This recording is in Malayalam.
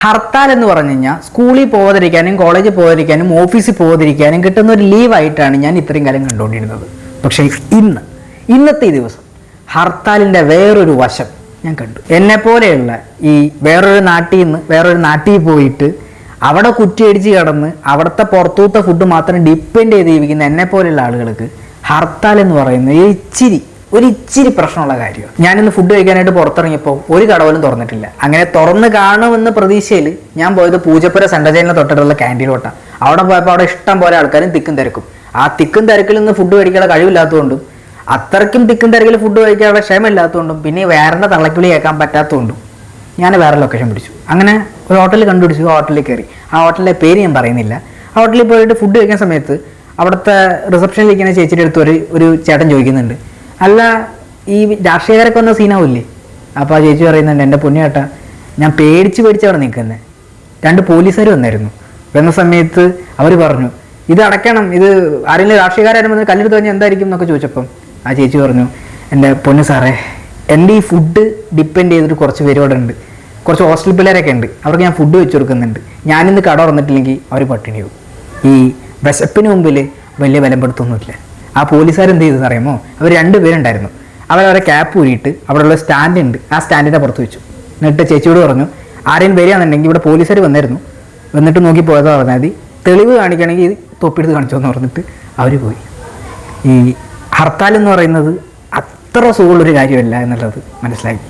ഹർത്താൽ എന്ന് പറഞ്ഞു കഴിഞ്ഞാൽ സ്കൂളിൽ പോകാതിരിക്കാനും കോളേജിൽ പോകാതിരിക്കാനും ഓഫീസിൽ പോകാതിരിക്കാനും കിട്ടുന്ന ഒരു ലീവായിട്ടാണ് ഞാൻ ഇത്രയും കാലം കണ്ടുകൊണ്ടിരുന്നത്. പക്ഷേ ഇന്നത്തെ ഈ ദിവസം ഹർത്താലിൻ്റെ വേറൊരു വശം ഞാൻ കണ്ടു. എന്നെപ്പോലെയുള്ള ഈ വേറൊരു നാട്ടിൽ പോയിട്ട് അവിടെ കുറ്റിയടിച്ച് കിടന്ന് അവിടുത്തെ പുറത്തൂത്ത ഫുഡ് മാത്രം ഡിപ്പെൻഡ് ചെയ്ത് ജീവിക്കുന്ന എന്നെപ്പോലെയുള്ള ആളുകൾക്ക് ഹർത്താൽ എന്ന് പറയുന്നത് ഒരു ഇച്ചിരി പ്രശ്നമുള്ള കാര്യമാണ്. ഞാനിന്ന് ഫുഡ് കഴിക്കാനായിട്ട് പുറത്തിറങ്ങിയപ്പോൾ ഒരു കടവലും തുറന്നിട്ടില്ല. അങ്ങനെ തുറന്ന് കാണുമെന്ന പ്രതീക്ഷയിൽ ഞാൻ പോയത് പൂജപ്പുര സെൻട്രൽ ജയിലിന് തൊട്ടിട്ടുള്ള ക്യാൻറ്റീനിലോട്ടാണ്. അവിടെ പോയപ്പോൾ അവിടെ ഇഷ്ടം പോലെ ആൾക്കാരും തിക്കും തിരക്കും. ആ തിക്കും തിരക്കിൽ നിന്ന് ഫുഡ് കഴിക്കാനുള്ള കഴിവില്ലാത്തതുകൊണ്ടും അത്രയ്ക്കും തിക്കും തിരക്കിൽ ഫുഡ് കഴിക്കാനുള്ള ക്ഷമയില്ലാത്തതുകൊണ്ടും പിന്നെ വേറെ തള്ളക്കിളി കേൾക്കാൻ പറ്റാത്തതുകൊണ്ടും ഞാൻ വേറെ ലൊക്കേഷൻ പിടിച്ചു. അങ്ങനെ ഒരു ഹോട്ടലിൽ കണ്ടുപിടിച്ചു. ആ ഹോട്ടലിൽ കയറി. ആ ഹോട്ടലിലെ പേര് ഞാൻ പറയുന്നില്ല. ആ ഹോട്ടലിൽ പോയിട്ട് ഫുഡ് കഴിക്കുന്ന സമയത്ത് അവിടുത്തെ റിസപ്ഷനിലിരിക്കുന്ന ചേച്ചിയുടെ അടുത്ത് ഒരു ചേട്ടൻ ചോദിക്കുന്നുണ്ട്, അല്ല ഈ രാഷ്ട്രീയക്കാരൊക്കെ വന്ന സീനാവില്ലേ? അപ്പോൾ ആ ചേച്ചി പറയുന്നുണ്ട്, എൻ്റെ പൊന്നുചേട്ടാ ഞാൻ പേടിച്ച് അവിടെ നിൽക്കുന്നത്. 2 പോലീസുകാർ വന്നായിരുന്നു. വന്ന സമയത്ത് അവർ പറഞ്ഞു ഇത് അടയ്ക്കണം, ഇത് ആരെങ്കിലും രാഷ്ട്രീയക്കാരും വന്ന് കല്ലെടുത്ത് കഴിഞ്ഞാൽ എന്തായിരിക്കും എന്നൊക്കെ ചോദിച്ചപ്പം ആ ചേച്ചി പറഞ്ഞു, എൻ്റെ പൊന്നു സാറേ എൻ്റെ ഈ ഫുഡ് ഡിപ്പെൻഡ് ചെയ്തിട്ട് കുറച്ച് പേര് ഇവിടെ ഉണ്ട്, കുറച്ച് ഹോസ്റ്റൽ പിള്ളേരൊക്കെ ഉണ്ട്, അവർക്ക് ഞാൻ ഫുഡ് വെച്ച് കൊടുക്കുന്നുണ്ട്. ഞാനിന്ന് കട തുറന്നിട്ടില്ലെങ്കിൽ അവർ പട്ടിണിയാവും. ഈ വിശപ്പിന് മുമ്പിൽ വലിയ ബലപ്പെടുത്തൊന്നുമില്ല. ആ പോലീസുകാർ എന്ത് ചെയ്തെന്ന് അറിയാമോ? അവർ 2 പേരുണ്ടായിരുന്നു. അവരവരെ ക്യാപ്പ് ഊരിയിട്ട് അവിടെയുള്ള സ്റ്റാൻഡ് ഉണ്ട്, ആ സ്റ്റാൻഡിൻ്റെ പുറത്ത് വെച്ചു. എന്നിട്ട് ചേച്ചിയോട് പറഞ്ഞു, ആരെയും വരികയാണെന്നുണ്ടെങ്കിൽ ഇവിടെ പോലീസുകാർ വന്നിരുന്നു, വന്നിട്ട് നോക്കി പോയതാ പറഞ്ഞാൽ മതി, തെളിവ് കാണിക്കുകയാണെങ്കിൽ തൊപ്പിയെടുത്ത് കാണിച്ചോന്ന് പറഞ്ഞിട്ട് അവർ പോയി. ഈ ഹർത്താൽ എന്ന് പറയുന്നത് അത്ര സുഖമുള്ളൊരു കാര്യമല്ല എന്നുള്ളത് മനസ്സിലാക്കി.